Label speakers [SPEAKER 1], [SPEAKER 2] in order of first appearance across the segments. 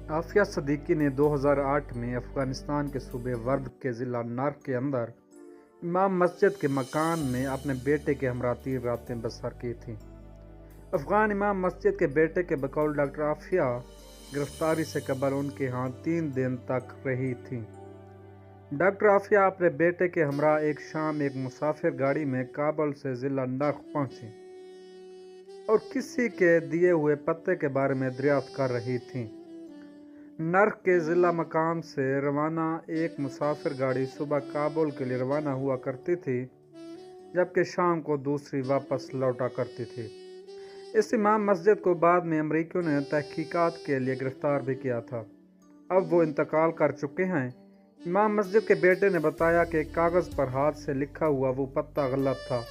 [SPEAKER 1] आफिया सदीकी ने 2008 में अफ़गानिस्तान के सूबे वर्द के ज़िला नर्क के अंदर इमाम मस्जिद के मकान में अपने बेटे के हमरा 3 रातें बसर की थीं। अफ़गान इमाम मस्जिद के बेटे के बकौल डॉक्टर आफिया गिरफ्तारी से कबल उनके यहाँ 3 दिन तक रही थीं। डॉक्टर आफिया अपने बेटे के हमरा एक शाम एक मुसाफिर गाड़ी में काबुल से ज़िला नर्क पहुँची और किसी के दिए हुए पते के बारे में दरियाफ्त कर रही थीं। नर्क के ज़िला मकाम से रवाना एक मुसाफिर गाड़ी सुबह काबुल के लिए रवाना हुआ करती थी, जबकि शाम को दूसरी वापस लौटा करती थी। इस इमाम मस्जिद को बाद में अमरीकियों ने तहकीकात के लिए गिरफ्तार भी किया था। अब वो इंतकाल कर चुके हैं। इमाम मस्जिद के बेटे ने बताया कि कागज़ पर हाथ से लिखा हुआ वो पत्ता गलत था।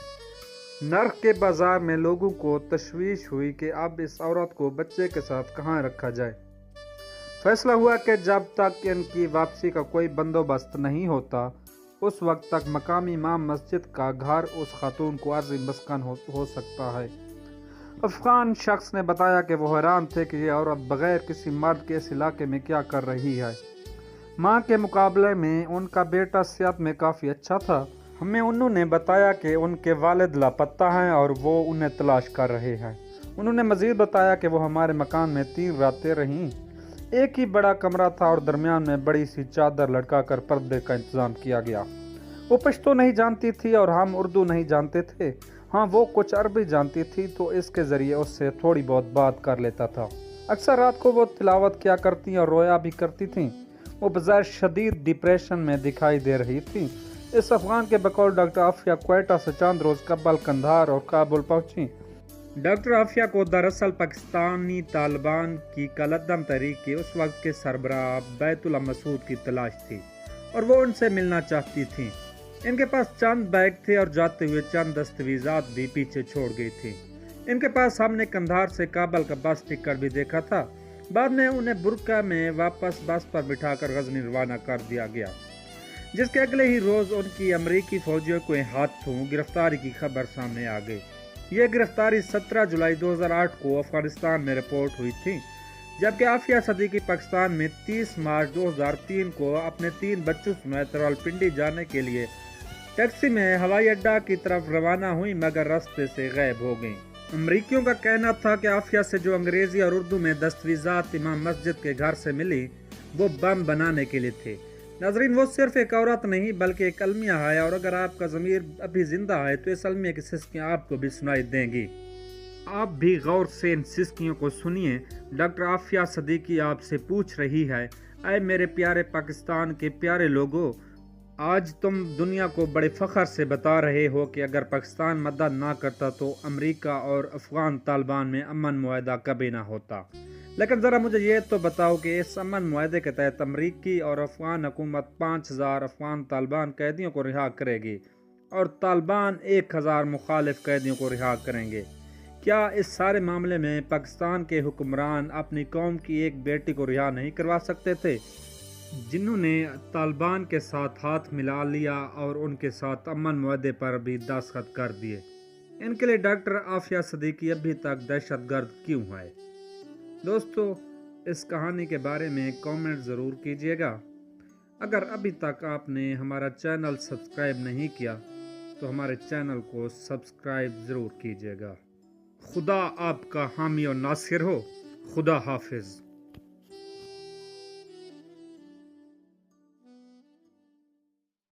[SPEAKER 1] नर्क के बाज़ार में लोगों को तशवीश हुई कि अब इस औरत को बच्चे के साथ कहाँ रखा जाए। फैसला हुआ कि जब तक इनकी वापसी का कोई बंदोबस्त नहीं होता, उस वक्त तक मकामी इमाम मस्जिद का घर उस खातून को अर्ज़ी मस्कन हो सकता है। अफ़गान शख्स ने बताया कि वो हैरान थे कि यह औरत बग़ैर किसी मर्द के इस इलाके में क्या कर रही है। माँ के मुकाबले में उनका बेटा सेहत में काफ़ी अच्छा था। हमें उन्होंने बताया कि उनके वालिद लापता हैं और वो उन्हें तलाश कर रहे हैं। उन्होंने मज़ीद बताया कि वो हमारे मकान में 3 रातें रहीं। एक ही बड़ा कमरा था और दरमियान में बड़ी सी चादर लटका कर पर्दे का इंतज़ाम किया गया। वो पश्तो नहीं जानती थी और हम उर्दू नहीं जानते थे। हाँ, वो कुछ अरबी जानती थी तो इसके ज़रिए उससे थोड़ी बहुत बात कर लेता था। अक्सर रात को वो तिलावत किया करती और रोया भी करती थीं। वो बज़ाहिर शदीद डिप्रेशन में दिखाई दे रही थी। इस अफ़गान के बकौल डॉक्टर आफिया क्वेटा से चंद रोज़ कबल कंधार और काबुल पहुँची। डॉक्टर आफिया को दरअसल पाकिस्तानी तालिबान की कलअदम तहरीक के उस वक्त के सरबराह बैतुल्ला मसूद की तलाश थी और वो उनसे मिलना चाहती थीं। इनके पास चंद बैग थे और जाते हुए चंद दस्तावेज़ात भी पीछे छोड़ गई थी। इनके पास हमने कंधार से काबुल का बस टिकट भी देखा था। बाद में उन्हें बुरका में वापस बस पर बिठाकर गजनी रवाना कर दिया गया, जिसके अगले ही रोज़ उनकी अमरीकी फौजियों के हाथों गिरफ्तारी की खबर सामने आ गई। यह गिरफ्तारी 17 जुलाई 2008 को अफगानिस्तान में रिपोर्ट हुई थी, जबकि आफिया सदीकी पाकिस्तान में 30 मार्च 2003 को अपने 3 बच्चों समेत रावलपिंडी जाने के लिए टैक्सी में हवाई अड्डा की तरफ रवाना हुई, मगर रास्ते से गायब हो गईं। अमरीकियों का कहना था कि आफिया से जो अंग्रेज़ी और उर्दू में दस्तावेज़ात इमाम मस्जिद के घर से मिली वो बम बनाने के लिए थे। नाज़रीन, वो सिर्फ एक औरत नहीं बल्कि एक अलमिया है, और अगर आपका ज़मीर अभी जिंदा है तो इस अलमिया की सिस्कियाँ आपको भी सुनाई देंगी। आप भी गौर से इन सिस्कियों को सुनिए। डॉक्टर आफिया सदीकी आपसे पूछ रही है, ऐ मेरे प्यारे पाकिस्तान के प्यारे लोगों, आज तुम दुनिया को बड़े फ़ख्र से बता रहे हो कि अगर पाकिस्तान मदद ना करता तो अमेरिका और अफ़गान तालिबान में अमन मुआहदा कभी ना होता। लेकिन ज़रा मुझे ये तो बताओ कि इस अमन मुआहदे के तहत अमरीकी और अफ़गान हुकूमत 5000 अफ़गान तालिबान कैदियों को रिहा करेगी और तालिबान 1000 मुखालिफ कैदियों को रिहा करेंगे। क्या इस सारे मामले में पाकिस्तान के हुक्मरान अपनी कौम की एक बेटी को रिहा नहीं करवा सकते थे, जिन्होंने तालिबान के साथ हाथ मिला लिया और उनके साथ अमन मुआहदे पर भी दस्तखत कर दिए? इनके लिए डॉक्टर आफिया सदीकी अभी तक दहशतगर्द क्यों है? दोस्तों, इस कहानी के बारे में कमेंट ज़रूर कीजिएगा। अगर अभी तक आपने हमारा चैनल सब्सक्राइब नहीं किया तो हमारे चैनल को सब्सक्राइब ज़रूर कीजिएगा। खुदा आपका हामी और नासिर हो। खुदा हाफिज़।